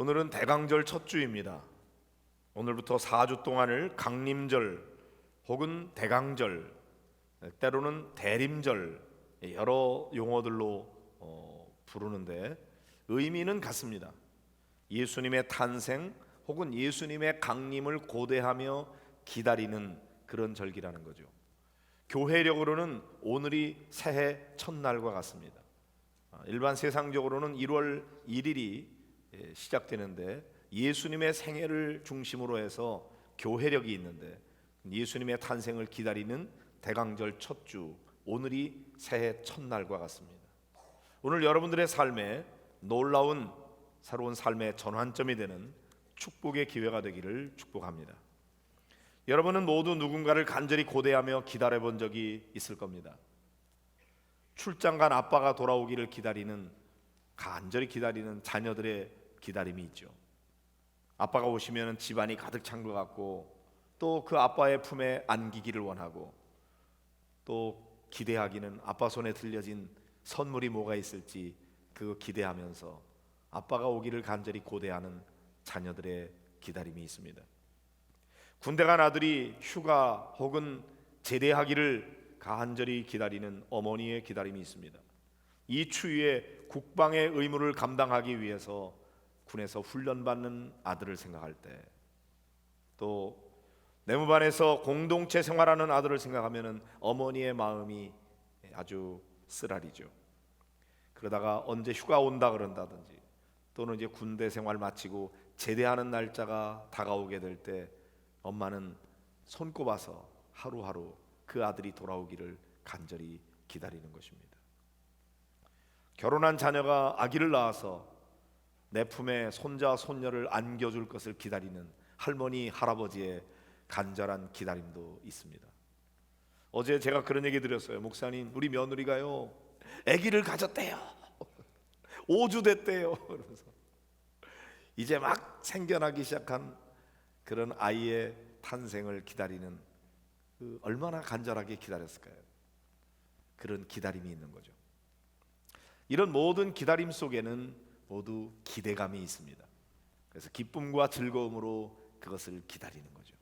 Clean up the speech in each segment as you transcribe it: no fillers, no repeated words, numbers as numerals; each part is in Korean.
오늘은 대강절 첫 주입니다. 오늘부터 4주 동안을 강림절 혹은 대강절, 때로는 대림절, 여러 용어들로 부르는데 의미는 같습니다. 예수님의 탄생 혹은 예수님의 강림을 고대하며 기다리는 그런 절기라는 거죠. 교회력으로는 오늘이 새해 첫날과 같습니다. 일반 세상적으로는 1월 1일이 시작되는데 예수님의 생애를 중심으로 해서 교회력이 있는데 예수님의 탄생을 기다리는 대강절 첫 주, 오늘이 새해 첫날과 같습니다. 오늘 여러분들의 삶에 놀라운 새로운 삶의 전환점이 되는 축복의 기회가 되기를 축복합니다. 여러분은 모두 누군가를 간절히 고대하며 기다려본 적이 있을 겁니다. 출장 간 아빠가 돌아오기를 간절히 기다리는 자녀들의 기다림이 있죠. 아빠가 오시면 집안이 가득 찬 것 같고, 또 그 아빠의 품에 안기기를 원하고, 또 기대하기는 아빠 손에 들려진 선물이 뭐가 있을지 그거 기대하면서 아빠가 오기를 간절히 고대하는 자녀들의 기다림이 있습니다. 군대 간 아들이 휴가 혹은 제대하기를 간절히 기다리는 어머니의 기다림이 있습니다. 이 추위에 국방의 의무를 감당하기 위해서 군에서 훈련받는 아들을 생각할 때, 또 내무반에서 공동체 생활하는 아들을 생각하면 어머니의 마음이 아주 쓰라리죠. 그러다가 언제 휴가 온다 그런다든지, 또는 이제 군대 생활 마치고 제대하는 날짜가 다가오게 될 때 엄마는 손꼽아서 하루하루 그 아들이 돌아오기를 간절히 기다리는 것입니다. 결혼한 자녀가 아기를 낳아서 내 품에 손자 손녀를 안겨줄 것을 기다리는 할머니 할아버지의 간절한 기다림도 있습니다. 어제 제가 그런 얘기 드렸어요. 목사님, 우리 며느리가요 아기를 가졌대요. 5주 됐대요. 그러면서 이제 막 생겨나기 시작한 그런 아이의 탄생을 기다리는 얼마나 간절하게 기다렸을까요? 그런 기다림이 있는 거죠. 이런 모든 기다림 속에는 모두 기대감이 있습니다. 그래서 기쁨과 즐거움으로 그것을 기다리는 거죠.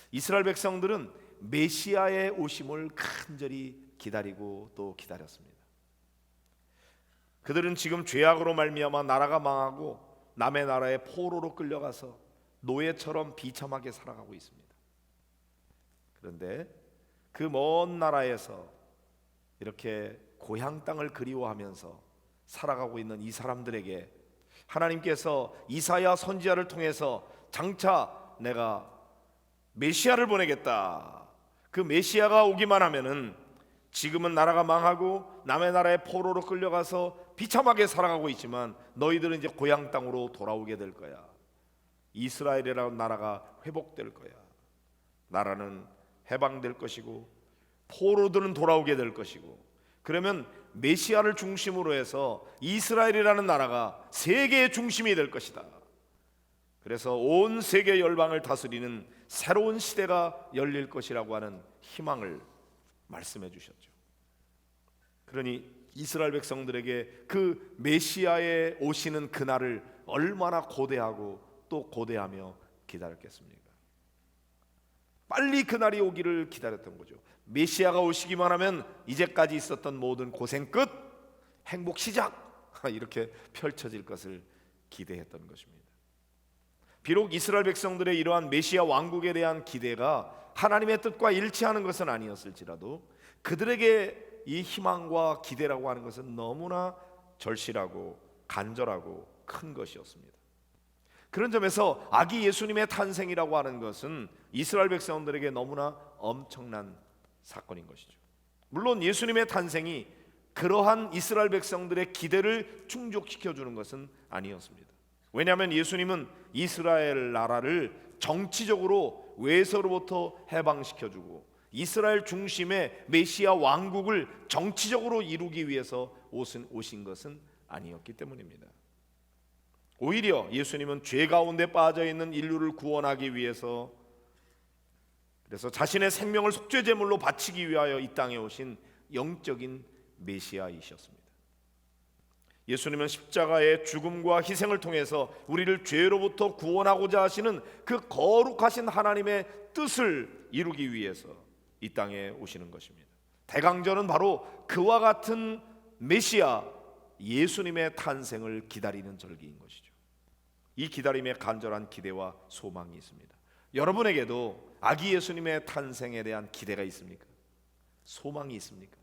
이스라엘 백성들은 메시아의 오심을 간절히 기다리고 또 기다렸습니다. 그들은 지금 죄악으로 말미암아 나라가 망하고 남의 나라에 포로로 끌려가서 노예처럼 비참하게 살아가고 있습니다. 그런데 그 먼 나라에서 이렇게 고향 땅을 그리워하면서 살아가고 있는 이 사람들에게 하나님께서 이사야 선지자를 통해서 장차 내가 메시아를 보내겠다, 그 메시아가 오기만 하면은 지금은 나라가 망하고 남의 나라에 포로로 끌려가서 비참하게 살아가고 있지만 너희들은 이제 고향 땅으로 돌아오게 될 거야. 이스라엘이라는 나라가 회복될 거야. 나라는 해방될 것이고 포로들은 돌아오게 될 것이고, 그러면 메시아를 중심으로 해서 이스라엘이라는 나라가 세계의 중심이 될 것이다. 그래서 온 세계 열방을 다스리는 새로운 시대가 열릴 것이라고 하는 희망을 말씀해 주셨죠. 그러니 이스라엘 백성들에게 그 메시아의 오시는 그날을 얼마나 고대하고 또 고대하며 기다렸겠습니까? 빨리 그날이 오기를 기다렸던 거죠. 메시아가 오시기만 하면 이제까지 있었던 모든 고생 끝, 행복 시작, 이렇게 펼쳐질 것을 기대했던 것입니다. 비록 이스라엘 백성들의 이러한 메시아 왕국에 대한 기대가 하나님의 뜻과 일치하는 것은 아니었을지라도 그들에게 이 희망과 기대라고 하는 것은 너무나 절실하고 간절하고 큰 것이었습니다. 그런 점에서 아기 예수님의 탄생이라고 하는 것은 이스라엘 백성들에게 너무나 엄청난 사건인 것이죠. 물론 예수님의 탄생이 그러한 이스라엘 백성들의 기대를 충족시켜 주는 것은 아니었습니다. 왜냐하면 예수님은 이스라엘 나라를 정치적으로 외세로부터 해방시켜 주고 이스라엘 중심의 메시아 왕국을 정치적으로 이루기 위해서 오신 것은 아니었기 때문입니다. 오히려 예수님은 죄 가운데 빠져 있는 인류를 구원하기 위해서, 그래서 자신의 생명을 속죄 제물로 바치기 위하여 이 땅에 오신 영적인 메시아이셨습니다. 예수님은 십자가의 죽음과 희생을 통해서 우리를 죄로부터 구원하고자 하시는 그 거룩하신 하나님의 뜻을 이루기 위해서 이 땅에 오시는 것입니다. 대강절은 바로 그와 같은 메시아 예수님의 탄생을 기다리는 절기인 것이죠. 이 기다림에 간절한 기대와 소망이 있습니다. 여러분에게도 아기 예수님의 탄생에 대한 기대가 있습니까? 소망이 있습니까?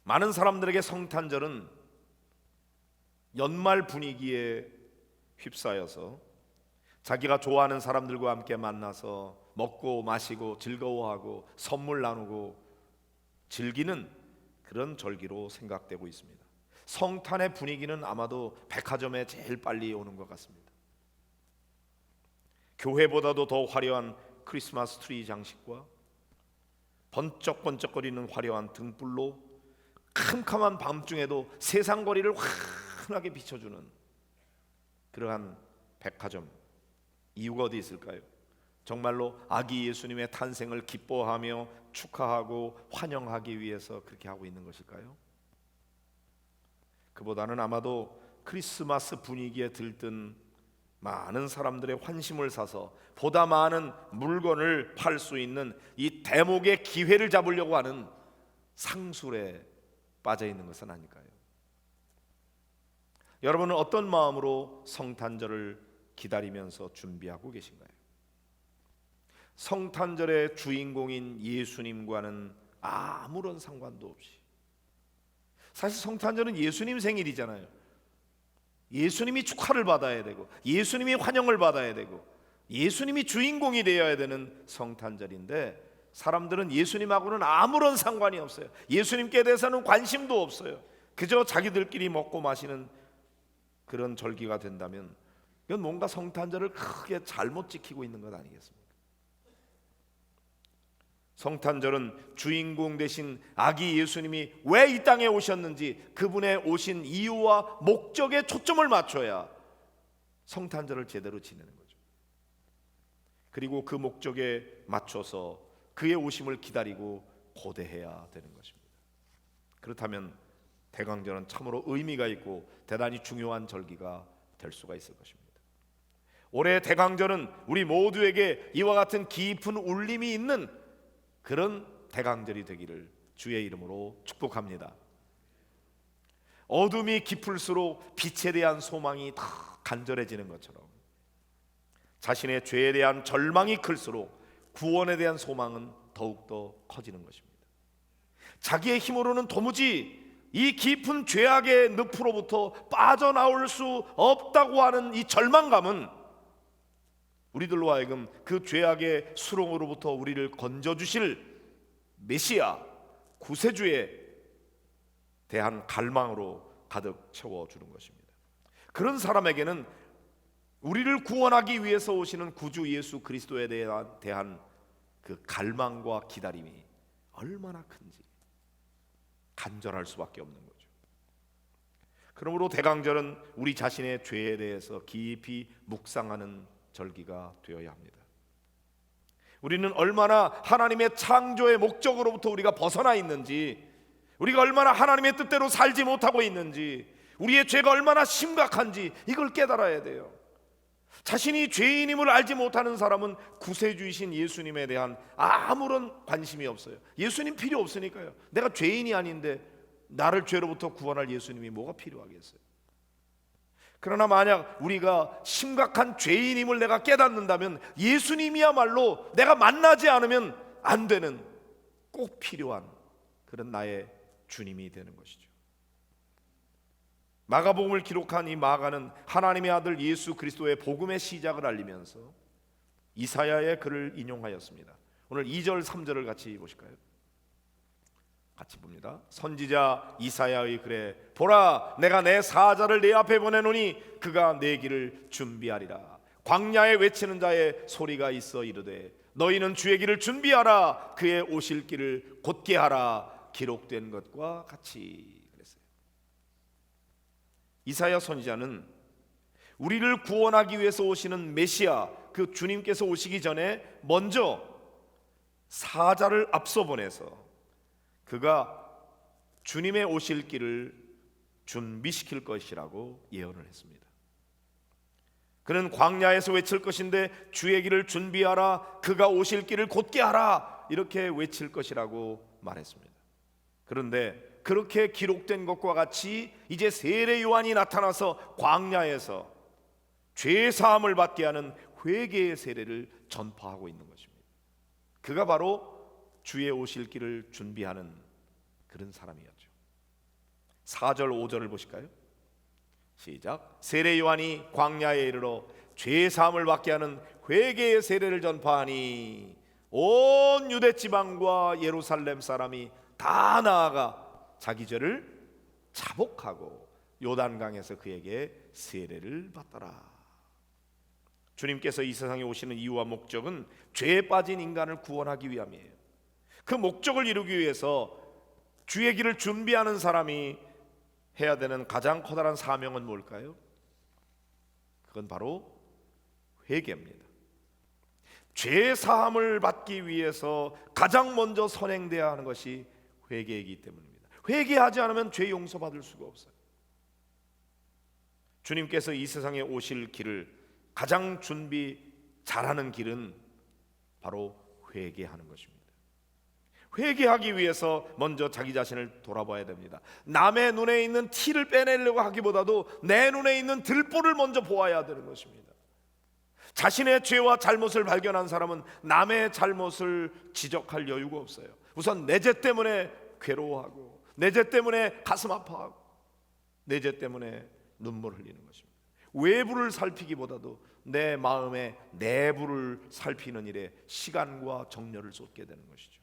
많은 사람들에게 성탄절은 연말 분위기에 휩싸여서 자기가 좋아하는 사람들과 함께 만나서 먹고 마시고 즐거워하고 선물 나누고 즐기는 그런 절기로 생각되고 있습니다. 성탄의 분위기는 아마도 백화점에 제일 빨리 오는 것 같습니다. 교회보다도 더 화려한 크리스마스 트리 장식과 번쩍번쩍거리는 화려한 등불로 캄캄한 밤중에도 세상 거리를 환하게 비춰주는 그러한 백화점, 이유가 어디 있을까요? 정말로 아기 예수님의 탄생을 기뻐하며 축하하고 환영하기 위해서 그렇게 하고 있는 것일까요? 그보다는 아마도 크리스마스 분위기에 들뜬 많은 사람들의 환심을 사서 보다 많은 물건을 팔 수 있는 이 대목의 기회를 잡으려고 하는 상술에 빠져 있는 것은 아닐까요? 여러분은 어떤 마음으로 성탄절을 기다리면서 준비하고 계신가요? 성탄절의 주인공인 예수님과는 아무런 상관도 없이, 사실 성탄절은 예수님 생일이잖아요. 예수님이 축하를 받아야 되고 예수님이 환영을 받아야 되고 예수님이 주인공이 되어야 되는 성탄절인데, 사람들은 예수님하고는 아무런 상관이 없어요. 예수님께 대해서는 관심도 없어요. 그저 자기들끼리 먹고 마시는 그런 절기가 된다면 이건 뭔가 성탄절을 크게 잘못 지키고 있는 것 아니겠습니까? 성탄절은 주인공 되신 아기 예수님이 왜 이 땅에 오셨는지, 그분의 오신 이유와 목적에 초점을 맞춰야 성탄절을 제대로 지내는 거죠. 그리고 그 목적에 맞춰서 그의 오심을 기다리고 고대해야 되는 것입니다. 그렇다면 대강절은 참으로 의미가 있고 대단히 중요한 절기가 될 수가 있을 것입니다. 올해 대강절은 우리 모두에게 이와 같은 깊은 울림이 있는 그런 대강절이 되기를 주의 이름으로 축복합니다. 어둠이 깊을수록 빛에 대한 소망이 더 간절해지는 것처럼, 자신의 죄에 대한 절망이 클수록 구원에 대한 소망은 더욱더 커지는 것입니다. 자기의 힘으로는 도무지 이 깊은 죄악의 늪으로부터 빠져나올 수 없다고 하는 이 절망감은 우리들로 하여금 그 죄악의 수렁으로부터 우리를 건져주실 메시아 구세주에 대한 갈망으로 가득 채워주는 것입니다. 그런 사람에게는 우리를 구원하기 위해서 오시는 구주 예수 그리스도에 대한 그 갈망과 기다림이 얼마나 큰지 간절할 수밖에 없는 거죠. 그러므로 대강절은 우리 자신의 죄에 대해서 깊이 묵상하는 절기가 되어야 합니다. 우리는 얼마나 하나님의 창조의 목적으로부터 우리가 벗어나 있는지, 우리가 얼마나 하나님의 뜻대로 살지 못하고 있는지, 우리의 죄가 얼마나 심각한지 이걸 깨달아야 돼요. 자신이 죄인임을 알지 못하는 사람은 구세주이신 예수님에 대한 아무런 관심이 없어요. 예수님 필요 없으니까요. 내가 죄인이 아닌데 나를 죄로부터 구원할 예수님이 뭐가 필요하겠어요? 그러나 만약 우리가 심각한 죄인임을 내가 깨닫는다면 예수님이야말로 내가 만나지 않으면 안 되는, 꼭 필요한 그런 나의 주님이 되는 것이죠. 마가복음을 기록한 이 마가는 하나님의 아들 예수 그리스도의 복음의 시작을 알리면서 이사야의 글을 인용하였습니다. 오늘 2절 3절을 같이 보실까요? 같이 봅니다. 선지자 이사야의 글에 보라, 내가 내 사자를 내 앞에 보내노니 그가 내 길을 준비하리라. 광야에 외치는 자의 소리가 있어 이르되 너희는 주의 길을 준비하라. 그의 오실 길을 곧게 하라. 기록된 것과 같이. 이사야 선지자는 우리를 구원하기 위해서 오시는 메시아, 그 주님께서 오시기 전에 먼저 사자를 앞서 보내서 그가 주님의 오실 길을 준비시킬 것이라고 예언을 했습니다. 그는 광야에서 외칠 것인데 주의 길을 준비하라, 그가 오실 길을 곧게 하라, 이렇게 외칠 것이라고 말했습니다. 그런데 그렇게 기록된 것과 같이 이제 세례 요한이 나타나서 광야에서 죄 사함을 받게 하는 회개의 세례를 전파하고 있는 것입니다. 그가 바로 주의 오실 길을 준비하는 그런 사람이었죠. 4절 5절을 보실까요? 시작. 세례 요한이 광야에 이르러 죄 사함을 받게 하는 회개의 세례를 전파하니 온 유대 지방과 예루살렘 사람이 다 나아가 자기 죄를 자복하고 요단강에서 그에게 세례를 받더라. 주님께서 이 세상에 오시는 이유와 목적은 죄에 빠진 인간을 구원하기 위함이에요. 그 목적을 이루기 위해서 주의 길을 준비하는 사람이 해야 되는 가장 커다란 사명은 뭘까요? 그건 바로 회개입니다. 죄 사함을 받기 위해서 가장 먼저 선행돼야 하는 것이 회개이기 때문입니다. 회개하지 않으면 죄 용서받을 수가 없어요. 주님께서 이 세상에 오실 길을 가장 준비 잘하는 길은 바로 회개하는 것입니다. 회개하기 위해서 먼저 자기 자신을 돌아봐야 됩니다. 남의 눈에 있는 티를 빼내려고 하기보다도 내 눈에 있는 들보를 먼저 보아야 되는 것입니다. 자신의 죄와 잘못을 발견한 사람은 남의 잘못을 지적할 여유가 없어요. 우선 내 죄 때문에 괴로워하고, 내 죄 때문에 가슴 아파하고, 내 죄 때문에 눈물 흘리는 것입니다. 외부를 살피기보다도 내 마음의 내부를 살피는 일에 시간과 정열을 쏟게 되는 것이죠.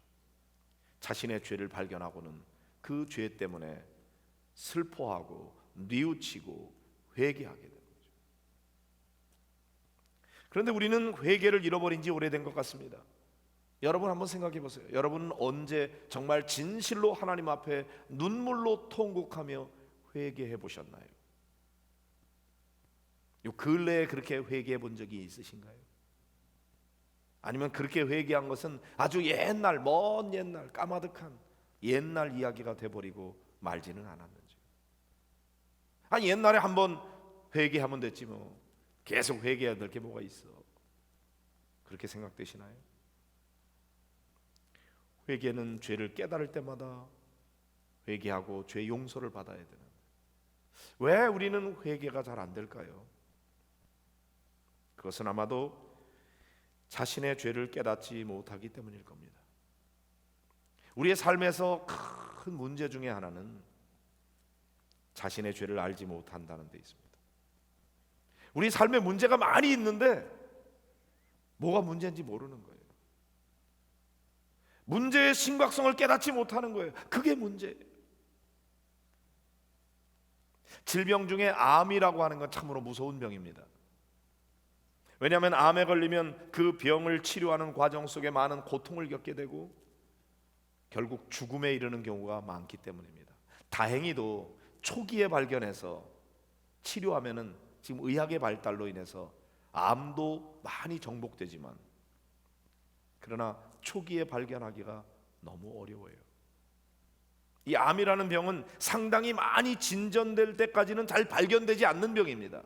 자신의 죄를 발견하고는 그 죄 때문에 슬퍼하고 뉘우치고 회개하게 되는 거죠. 그런데 우리는 회개를 잃어버린 지 오래된 것 같습니다. 여러분 한번 생각해 보세요. 여러분은 언제 정말 진실로 하나님 앞에 눈물로 통곡하며 회개해 보셨나요? 요 근래에 그렇게 회개해 본 적이 있으신가요? 아니면 그렇게 회개한 것은 아주 옛날, 먼 옛날, 까마득한 옛날 이야기가 돼버리고 말지는 않았는지. 아니 옛날에 한번 회개하면 됐지 뭐 계속 회개해야 될 게 뭐가 있어, 그렇게 생각되시나요? 회개는 죄를 깨달을 때마다 회개하고 죄 용서를 받아야 되는데 왜 우리는 회개가 잘 안 될까요? 그것은 아마도 자신의 죄를 깨닫지 못하기 때문일 겁니다. 우리의 삶에서 큰 문제 중에 하나는 자신의 죄를 알지 못한다는 데 있습니다. 우리 삶에 문제가 많이 있는데 뭐가 문제인지 모르는 거예요. 문제의 심각성을 깨닫지 못하는 거예요. 그게 문제예요. 질병 중에 암이라고 하는 건 참으로 무서운 병입니다. 왜냐하면 암에 걸리면 그 병을 치료하는 과정 속에 많은 고통을 겪게 되고 결국 죽음에 이르는 경우가 많기 때문입니다. 다행히도 초기에 발견해서 치료하면은 지금 의학의 발달로 인해서 암도 많이 정복되지만 그러나 초기에 발견하기가 너무 어려워요. 이 암이라는 병은 상당히 많이 진전될 때까지는 잘 발견되지 않는 병입니다.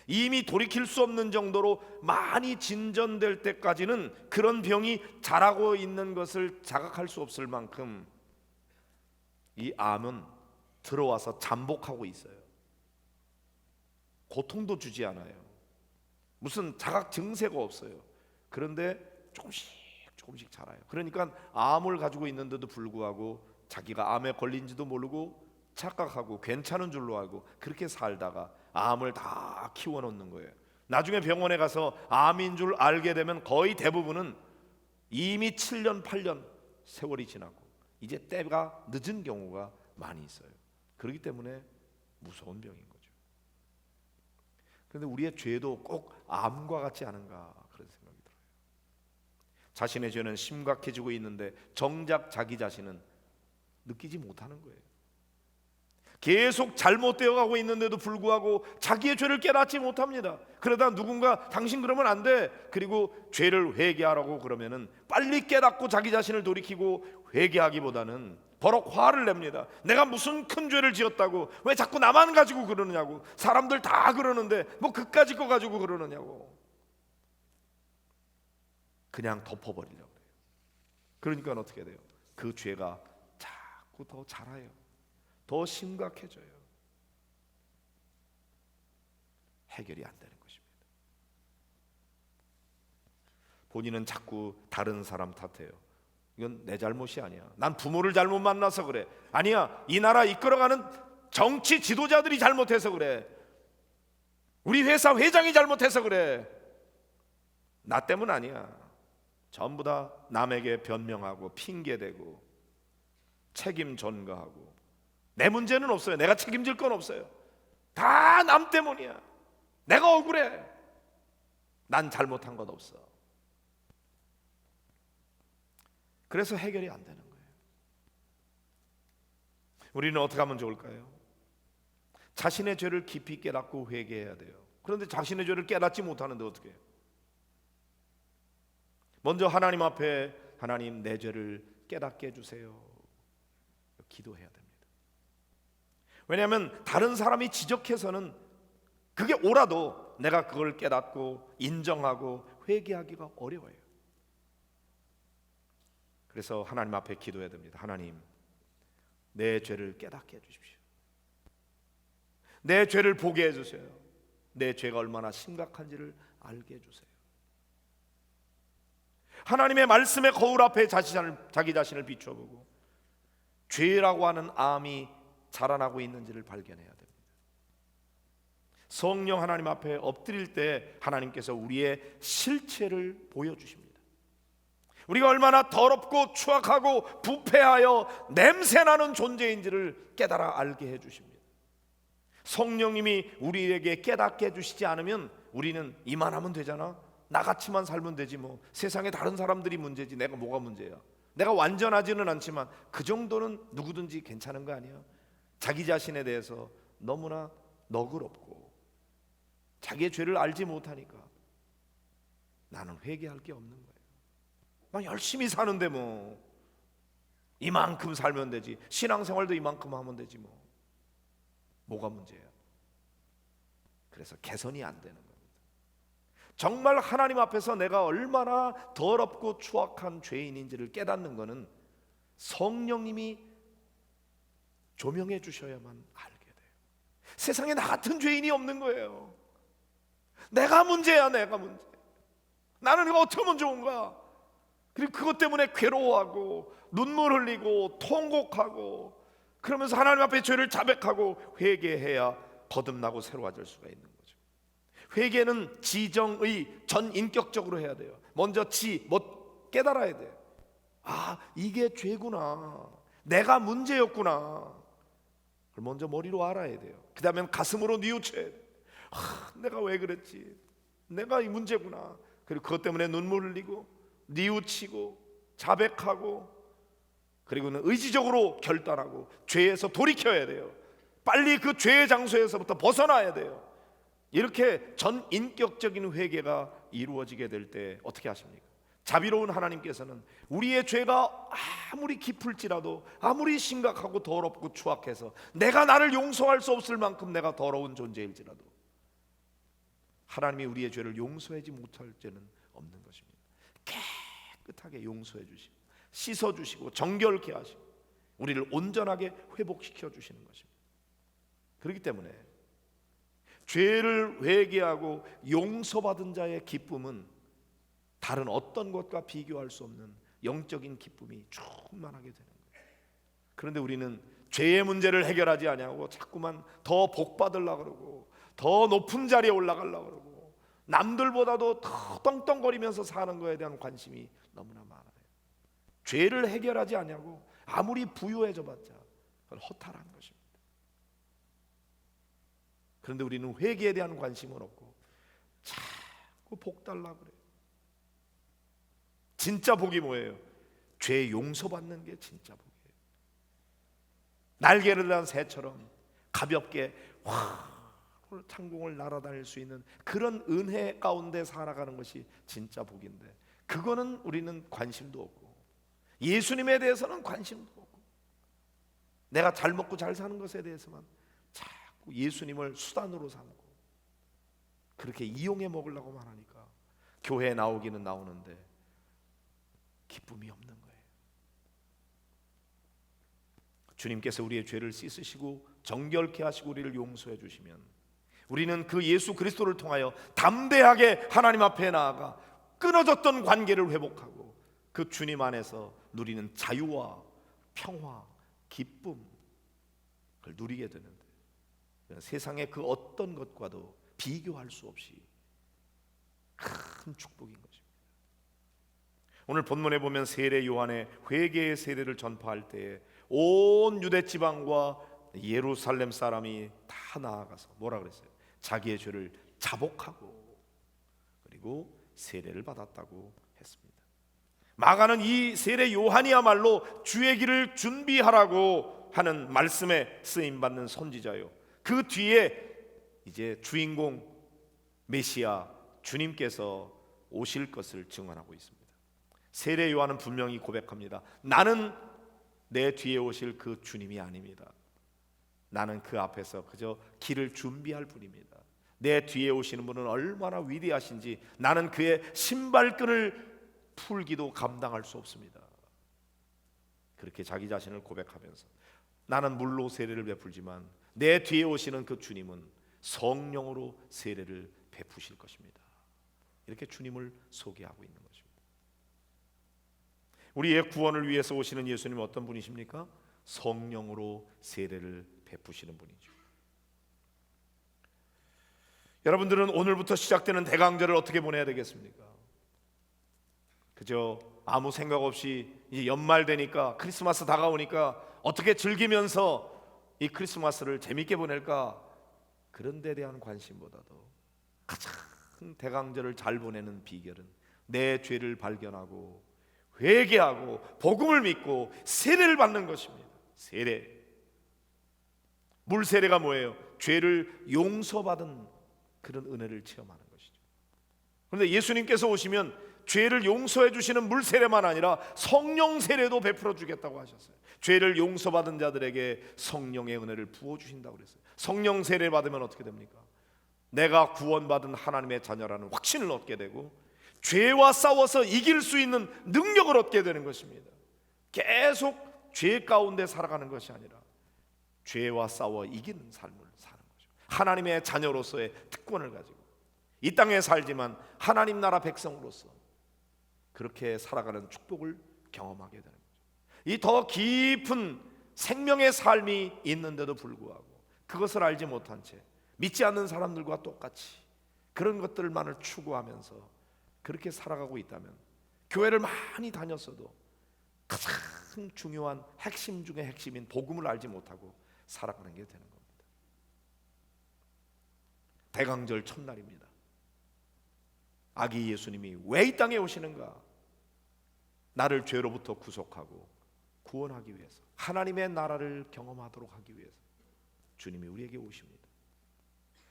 이미 돌이킬 수 없는 정도로 많이 진전될 때까지는 그런 병이 자라고 있는 것을 자각할 수 없을 만큼 이 암은 들어와서 잠복하고 있어요. 고통도 주지 않아요. 무슨 자각 증세가 없어요. 그런데 조금씩 자라요. 그러니까 암을 가지고 있는데도 불구하고 자기가 암에 걸린지도 모르고 착각하고 괜찮은 줄로 알고 그렇게 살다가 암을 다 키워놓는 거예요. 나중에 병원에 가서 암인 줄 알게 되면 거의 대부분은 이미 7년 8년 세월이 지나고 이제 때가 늦은 경우가 많이 있어요. 그렇기 때문에 무서운 병인 거죠. 그런데 우리의 죄도 꼭 암과 같지 않은가 그런 생각이 들어요. 자신의 죄는 심각해지고 있는데 정작 자기 자신은 느끼지 못하는 거예요. 계속 잘못되어 가고 있는데도 불구하고 자기의 죄를 깨닫지 못합니다. 그러다 누군가 당신 그러면 안 돼, 그리고 죄를 회개하라고 그러면은 빨리 깨닫고 자기 자신을 돌이키고 회개하기보다는 버럭 화를 냅니다. 내가 무슨 큰 죄를 지었다고 왜 자꾸 나만 가지고 그러느냐고. 사람들 다 그러는데 뭐 그까짓 거 가지고 그러느냐고. 그냥 덮어버리려고 해요. 그러니까 어떻게 돼요? 그 죄가 자꾸 더 자라요. 더 심각해져요. 해결이 안 되는 것입니다. 본인은 자꾸 다른 사람 탓해요. 이건 내 잘못이 아니야. 난 부모를 잘못 만나서 그래. 아니야, 이 나라 이끌어가는 정치 지도자들이 잘못해서 그래. 우리 회사 회장이 잘못해서 그래. 나 때문 아니야. 전부 다 남에게 변명하고 핑계대고 책임 전가하고. 내 문제는 없어요. 내가 책임질 건 없어요. 다 남 때문이야. 내가 억울해. 난 잘못한 것 없어. 그래서 해결이 안 되는 거예요. 우리는 어떻게 하면 좋을까요? 자신의 죄를 깊이 깨닫고 회개해야 돼요. 그런데 자신의 죄를 깨닫지 못하는데 어떻게 해요? 먼저 하나님 앞에 하나님 내 죄를 깨닫게 해주세요. 기도해야 됩니다. 왜냐하면 다른 사람이 지적해서는 그게 옳아도 내가 그걸 깨닫고 인정하고 회개하기가 어려워요. 그래서 하나님 앞에 기도해야 됩니다. 하나님, 내 죄를 깨닫게 해주십시오. 내 죄를 보게 해주세요. 내 죄가 얼마나 심각한지를 알게 해주세요. 하나님의 말씀의 거울 앞에 자기 자신을 비춰보고 죄라고 하는 암이 자라나고 있는지를 발견해야 됩니다. 성령 하나님 앞에 엎드릴 때 하나님께서 우리의 실체를 보여주십니다. 우리가 얼마나 더럽고 추악하고 부패하여 냄새나는 존재인지를 깨달아 알게 해주십니다. 성령님이 우리에게 깨닫게 해주시지 않으면 우리는 이만하면 되잖아, 나같이만 살면 되지, 뭐 세상에 다른 사람들이 문제지 내가 뭐가 문제야. 내가 완전하지는 않지만 그 정도는 누구든지 괜찮은 거 아니야. 자기 자신에 대해서 너무나 너그럽고 자기의 죄를 알지 못하니까 나는 회개할 게 없는 거예요. 난 열심히 사는데 뭐 이만큼 살면 되지, 신앙생활도 이만큼 하면 되지, 뭐가 문제야. 그래서 개선이 안 되는 겁니다. 정말 하나님 앞에서 내가 얼마나 더럽고 추악한 죄인인지를 깨닫는 것은 성령님이 조명해 주셔야만 알게 돼요. 세상에 나 같은 죄인이 없는 거예요. 내가 문제야, 내가 문제. 나는 이거 어떻게 하면 좋은가? 그리고 그것 때문에 괴로워하고 눈물 흘리고 통곡하고 그러면서 하나님 앞에 죄를 자백하고 회개해야 거듭나고 새로워질 수가 있는 거죠. 회개는 지정의 전인격적으로 해야 돼요. 먼저 깨달아야 돼요. 아, 이게 죄구나, 내가 문제였구나. 그걸 먼저 머리로 알아야 돼요. 그 다음엔 가슴으로 뉘우쳐야 돼요. 내가 왜 그랬지, 내가 이 문제구나. 그리고 그것 때문에 눈물 흘리고 뉘우치고 자백하고, 그리고는 의지적으로 결단하고 죄에서 돌이켜야 돼요. 빨리 그 죄의 장소에서부터 벗어나야 돼요. 이렇게 전인격적인 회개가 이루어지게 될 때 어떻게 하십니까? 자비로운 하나님께서는 우리의 죄가 아무리 깊을지라도, 아무리 심각하고 더럽고 추악해서 내가 나를 용서할 수 없을 만큼 내가 더러운 존재일지라도 하나님이 우리의 죄를 용서하지 못할 죄는 없는 것입니다. 깨끗하게 용서해 주시고 씻어주시고 정결케 하시고 우리를 온전하게 회복시켜 주시는 것입니다. 그렇기 때문에 죄를 회개하고 용서받은 자의 기쁨은 다른 어떤 것과 비교할 수 없는 영적인 기쁨이 충만하게 되는 거예요. 그런데 우리는 죄의 문제를 해결하지 아니하고 자꾸만 더 복 받으려고 그러고 더 높은 자리에 올라가려고 그러고 남들보다도 더 떵떵거리면서 사는 것에 대한 관심이 너무나 많아요. 죄를 해결하지 아니하고 아무리 부유해져봤자 그건 허탈한 것입니다. 그런데 우리는 회개에 대한 관심은 없고 자꾸 복 달라고 그래요. 진짜 복이 뭐예요? 죄 용서받는 게 진짜 복이에요. 날개를 단 새처럼 가볍게 창공을 날아다닐 수 있는 그런 은혜 가운데 살아가는 것이 진짜 복인데, 그거는 우리는 관심도 없고 예수님에 대해서는 관심도 없고 내가 잘 먹고 잘 사는 것에 대해서만 자꾸 예수님을 수단으로 삼고 그렇게 이용해 먹으려고만 하니까 교회에 나오기는 나오는데 기쁨이 없는 거예요. 주님께서 우리의 죄를 씻으시고 정결케 하시고 우리를 용서해 주시면 우리는 그 예수 그리스도를 통하여 담대하게 하나님 앞에 나아가 끊어졌던 관계를 회복하고 그 주님 안에서 누리는 자유와 평화, 기쁨 그걸 누리게 되는데 세상의 그 어떤 것과도 비교할 수 없이 큰 축복인 것입니다. 오늘 본문에 보면 세례 요한의 회개의 세례를 전파할 때에 온 유대 지방과 예루살렘 사람이 다 나아가서 뭐라 그랬어요? 자기의 죄를 자복하고 그리고 세례를 받았다고 했습니다. 마가는 이 세례 요한이야말로 주의 길을 준비하라고 하는 말씀에 쓰임 받는 선지자요. 그 뒤에 이제 주인공 메시아 주님께서 오실 것을 증언하고 있습니다. 세례 요한은 분명히 고백합니다. 나는 내 뒤에 오실 그 주님이 아닙니다. 나는 그 앞에서 그저 길을 준비할 뿐입니다. 내 뒤에 오시는 분은 얼마나 위대하신지 나는 그의 신발끈을 풀기도 감당할 수 없습니다. 그렇게 자기 자신을 고백하면서 나는 물로 세례를 베풀지만 내 뒤에 오시는 그 주님은 성령으로 세례를 베푸실 것입니다. 이렇게 주님을 소개하고 있는 것입니다. 우리의 구원을 위해서 오시는 예수님은 어떤 분이십니까? 성령으로 세례를 베푸시는 분이죠. 여러분들은 오늘부터 시작되는 대강절을 어떻게 보내야 되겠습니까? 그저 아무 생각 없이 이제 연말 되니까 크리스마스 다가오니까 어떻게 즐기면서 이 크리스마스를 재밌게 보낼까? 그런 데 대한 관심보다도 가장 대강절을 잘 보내는 비결은 내 죄를 발견하고 회개하고 복음을 믿고 세례를 받는 것입니다. 세례. 물 세례가 뭐예요? 죄를 용서받은 그런 은혜를 체험하는 것이죠. 그런데 예수님께서 오시면 죄를 용서해 주시는 물 세례만 아니라 성령 세례도 베풀어 주겠다고 하셨어요. 죄를 용서받은 자들에게 성령의 은혜를 부어 주신다고 그랬어요. 성령 세례 받으면 어떻게 됩니까? 내가 구원받은 하나님의 자녀라는 확신을 얻게 되고 죄와 싸워서 이길 수 있는 능력을 얻게 되는 것입니다. 계속 죄 가운데 살아가는 것이 아니라 죄와 싸워 이기는 삶을 사는 거죠. 하나님의 자녀로서의 특권을 가지고 이 땅에 살지만 하나님 나라 백성으로서 그렇게 살아가는 축복을 경험하게 되는 거죠. 이 더 깊은 생명의 삶이 있는데도 불구하고 그것을 알지 못한 채 믿지 않는 사람들과 똑같이 그런 것들만을 추구하면서 그렇게 살아가고 있다면 교회를 많이 다녔어도 가장 중요한 핵심 중의 핵심인 복음을 알지 못하고 살아가는 게 되는 겁니다. 대강절 첫날입니다. 아기 예수님이 왜 이 땅에 오시는가? 나를 죄로부터 구속하고 구원하기 위해서, 하나님의 나라를 경험하도록 하기 위해서 주님이 우리에게 오십니다.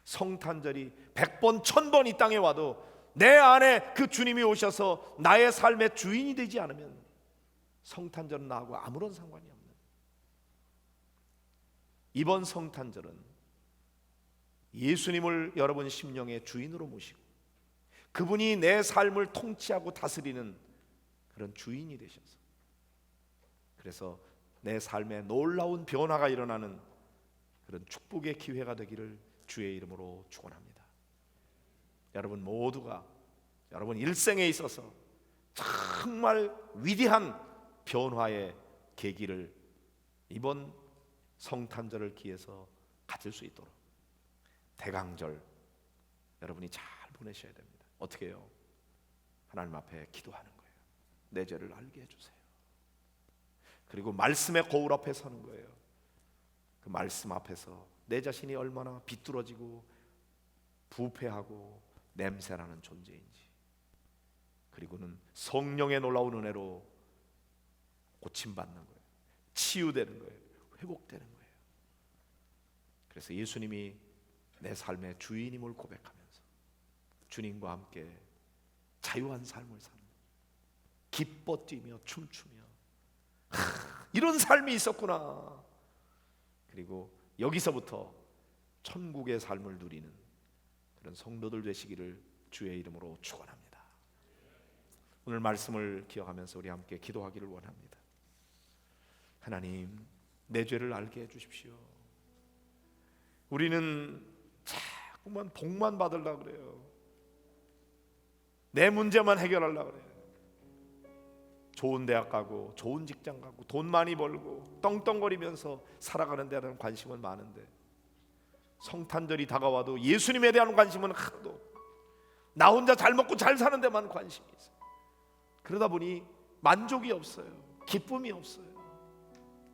성탄절이 100번 1000번 이 땅에 와도 내 안에 그 주님이 오셔서 나의 삶의 주인이 되지 않으면 성탄절은 나하고 아무런 상관이 없는, 이번 성탄절은 예수님을 여러분 심령의 주인으로 모시고 그분이 내 삶을 통치하고 다스리는 그런 주인이 되셔서, 그래서 내 삶에 놀라운 변화가 일어나는 그런 축복의 기회가 되기를 주의 이름으로 축원합니다. 여러분 모두가 여러분 일생에 있어서 정말 위대한 변화의 계기를 이번 성탄절을 기해서 가질 수 있도록 대강절 여러분이 잘 보내셔야 됩니다. 어떻게 해요? 하나님 앞에 기도하는 거예요. 내 죄를 알게 해주세요. 그리고 말씀의 거울 앞에 서는 거예요. 그 말씀 앞에서 내 자신이 얼마나 비뚤어지고 부패하고 냄새나는 존재인지, 그리고는 성령의 놀라운 은혜로 고침받는 거예요. 치유되는 거예요. 회복되는 거예요. 그래서 예수님이 내 삶의 주인임을 고백하면서 주님과 함께 자유한 삶을 사는, 기뻐 뛰며 춤추며 이런 삶이 있었구나. 그리고 여기서부터 천국의 삶을 누리는 그런 성도들 되시기를 주의 이름으로 축원합니다. 오늘 말씀을 기억하면서 우리 함께 기도하기를 원합니다. 하나님, 내 죄를 알게 해주십시오. 우리는 자꾸만 복만 받으려고 그래요. 내 문제만 해결하려고 그래요. 좋은 대학 가고 좋은 직장 가고 돈 많이 벌고 떵떵거리면서 살아가는 데 대한 관심은 많은데 성탄절이 다가와도 예수님에 대한 관심은 하나도, 나 혼자 잘 먹고 잘 사는 데만 관심이 있어요. 그러다 보니 만족이 없어요. 기쁨이 없어요.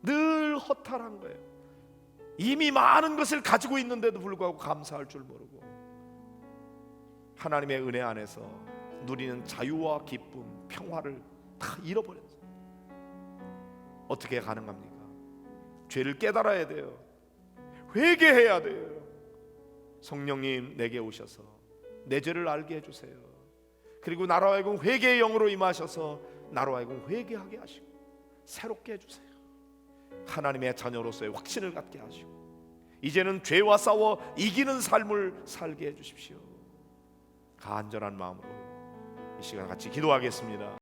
늘 허탈한 거예요. 이미 많은 것을 가지고 있는데도 불구하고 감사할 줄 모르고 하나님의 은혜 안에서 누리는 자유와 기쁨, 평화를 다 잃어버렸어요. 어떻게 가능합니까? 죄를 깨달아야 돼요. 회개해야 돼요. 성령님 내게 오셔서 내 죄를 알게 해주세요. 그리고 나로 하여금 회개의 영으로 임하셔서 나로 하여금 회개하게 하시고 새롭게 해주세요. 하나님의 자녀로서의 확신을 갖게 하시고 이제는 죄와 싸워 이기는 삶을 살게 해주십시오. 간절한 마음으로 이 시간 같이 기도하겠습니다.